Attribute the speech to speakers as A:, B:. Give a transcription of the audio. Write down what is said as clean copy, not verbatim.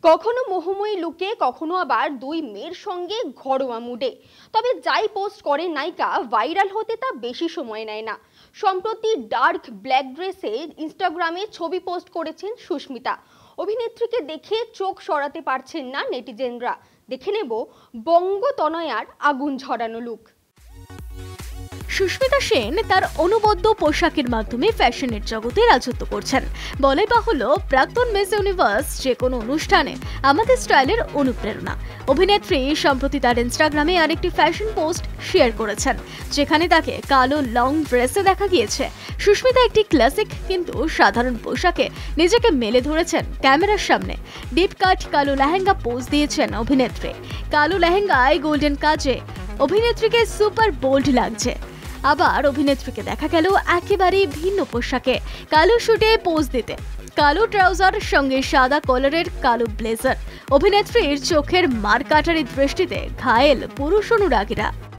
A: কখনো মোহময়ী লুকে, কখনো আবার দুই মেয়ের সঙ্গে ঘরোয়া মুডে। তবে যাই পোস্ট করে নায়িকা, ভাইরাল হতে তা বেশি সময় নেয় না। সম্প্রতি ডার্ক ব্ল্যাক ড্রেসে ইনস্টাগ্রামে ছবি পোস্ট করেছেন সুস্মিতা। অভিনেত্রীকে দেখে চোখ সরাতে পারছেন না নেটিজেনরা। দেখে নেব বঙ্গতনয়ার আগুন ঝরানো লুক।
B: সুস্মিতা সেন তার অনবদ্য পোশাকের মাধ্যমে ফ্যাশনের জগতে রাজত্ব করছেন। বলাই বাহুল্য, প্রাক্তন মিস ইউনিভার্স যে কোনো অনুষ্ঠানে আমাদের স্টাইলের অনুপ্রেরণা। অভিনেত্রী সম্প্রতি তার ইনস্টাগ্রামে আরেকটি ফ্যাশন পোস্ট শেয়ার করেছেন, যেখানে তাকে কালো লং ড্রেসে দেখা গিয়েছে। সুস্মিতা একটি ক্লাসিক কিন্তু সাধারণ পোশাকে নিজেকে মেলে ধরেছেন ক্যামেরার সামনে। ডিপ কাট কালো লেহেঙ্গা পোজ দিয়েছেন অভিনেত্রী। কালো লেহেঙ্গায় গোল্ডেন কাজে অভিনেত্রীকে সুপার বোল্ড লাগছে। আবার অভিনেত্রীকে দেখা গেল একেবারেই ভিন্ন পোশাকে, কালো শুটে পোজ দিতে। কালো ট্রাউজার সঙ্গে সাদা কলারের কালো ব্লেজার। অভিনেত্রীর চোখের মারকাটারি দৃষ্টিতে ঘায়েল পুরুষ অনুরাগীরা।